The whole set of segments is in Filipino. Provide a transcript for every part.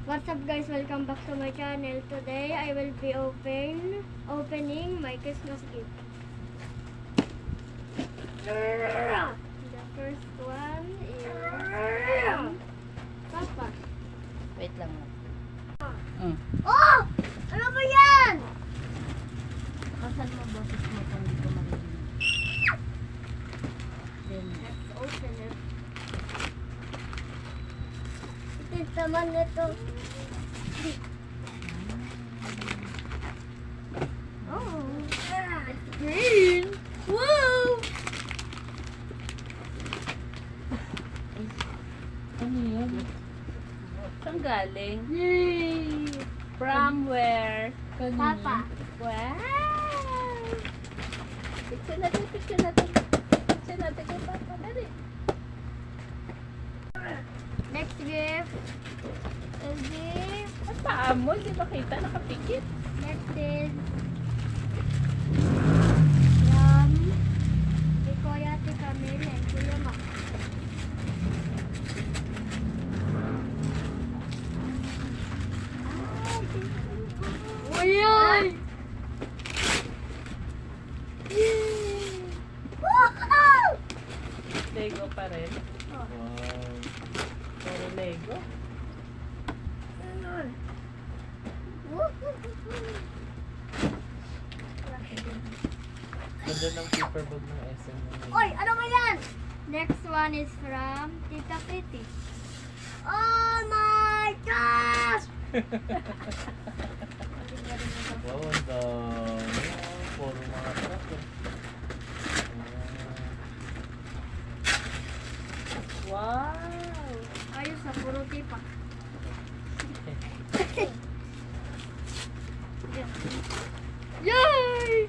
What's up guys? Welcome back to my channel. Today I will be opening my Christmas gift. The first one is from Papa. Wait lang. Oh! Ano ba yan? Kasan mo boses mo kung hindi ko marinig? Then, Let's open it. Ito naman ito. Oh, it's green. Wow! ano yun? Saan galing? Yay! From where? Papa. Wow! Picture natin. Picture natin kay Papa. Dali. Next gift is this. Ang paa mo, hindi makita, nakapikit. Next is from kay Kuya Ate Camille and Kuya Mac. Uy! Wow! Lego pa rin. Oh. Puro Lego. Ganda ng paper bag ng SM mo. Oy, ano ba yan? Next one is from Tita Pretty. Oh my gosh! Wow, ang dami. Puro mga truck eh. Wow! Ayos sa puro tipa. Yay!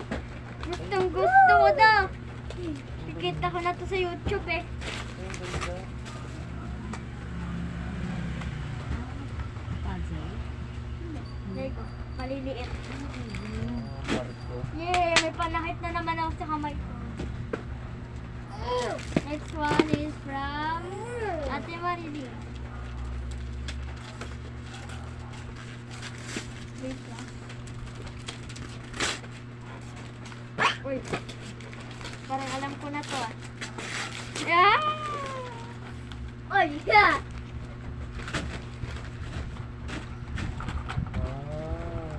Gustong gusto ko daw. Kikita ko na to sa YouTube eh. Ang ganda. Puzzle? Lego, maliliit. Barko. Yay! May panakit na naman ako sa kamay ko. Next one is from Ate Marilee. Wait lang. Uy. Parang alam ko na to ah. Yeah! Oh yeah! Ah,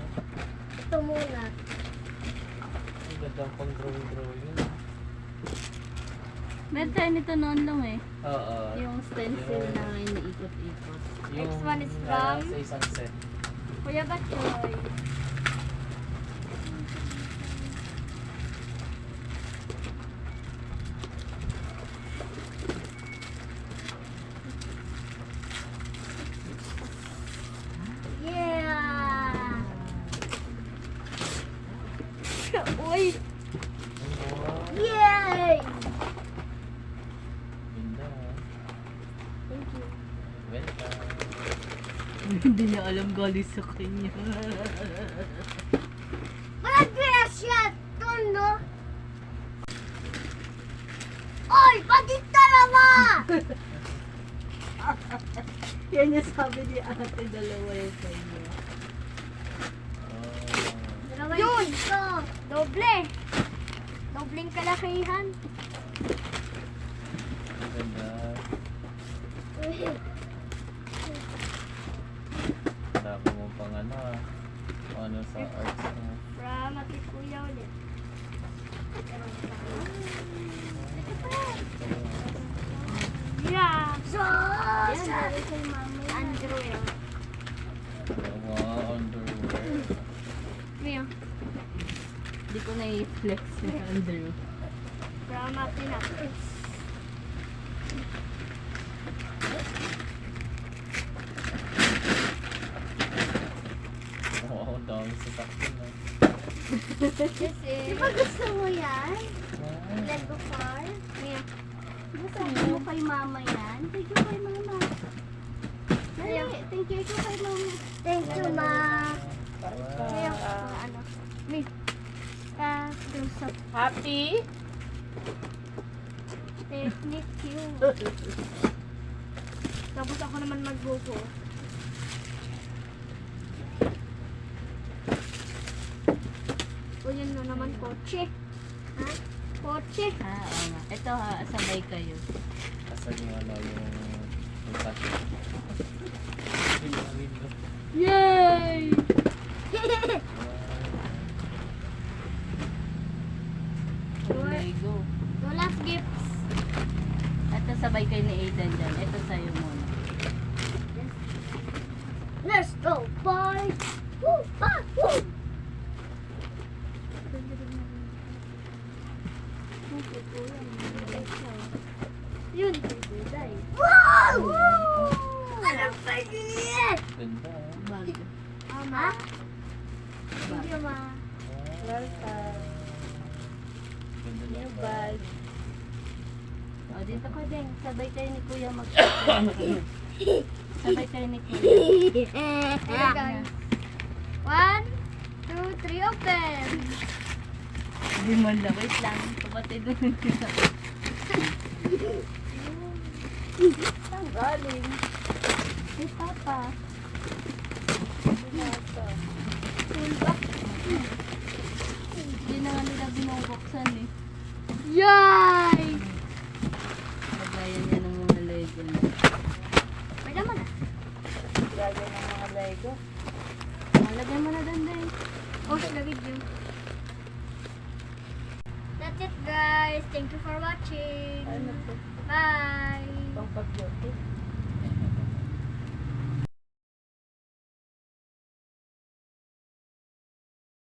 Ito muna. ang ganda pang drawing. Meron tayo nito noon lang eh. Oo. Yung stencil na iniikot-ikot. Next one is na from- sa isang set. Kuya Batchoy. Yeah! Uy! Wow. Yay! Ganda ah. Thank you. Welcome. Hindi niya alam galing sa kanya. Walang grasya! Tono! Oy! Bakit ka naman? Yan yung sabi ni ate, dalawa yung sa inyo. Yun! Doble! Dobleng kalakihan. Ang ganda. Dami mo pang ano ah. Ano sa arts mo. From Ate Kuya ulit. Yeah! Yan, dari kay mama. Andrew yun. Wow, underwear. Mio. Hindi ko na-flex na Andrew. From Ate natin. Wow, ang dami sasakyan na. This is... Di ba gusto mo yan? Wow. Lego car? Mio. Gusto mo kay mama yan? Thank you kay mama. Mio. Thank you kay mama. Thank you, ma. Wow. Mio. Ano? Mio. Tusap. Happy? Thank you. Tapos ako naman magbubo. ng kotse. Ha? Kotse. Ah, oo nga. Ito ha, sabay kayo. Asan yung ano yung kasi. Yay! Okay, go. So, last gifts. Ito sabay kayo ni Aidan dyan. Ito sa'yo muna. Let's go, boys! Woo! Ah! Woo! Yun. Wow! Ano pa yan? Ganda ah. Bag. Ama? Thank you, ma. Welcome. Ganda New lang. bag. O, dito ka din. Sabay kayo ni Kuya mag Sabay kayo ni Kuya. Hello, guys. 1, 2, 3, open! Hindi mo lang. Wait lang. Kapatid doon. Saan galing? Si Papa. Full box. Hindi na nga nila binubuksan eh. Yay! Lagayan niya ng mga Lego na. Pwede mo na. Lagayan ng mga Lego. Lagyan mo na doon din. Oh, the video. That's it, guys. Thank you for watching. Ano po? Bye. Pang pag-beauty.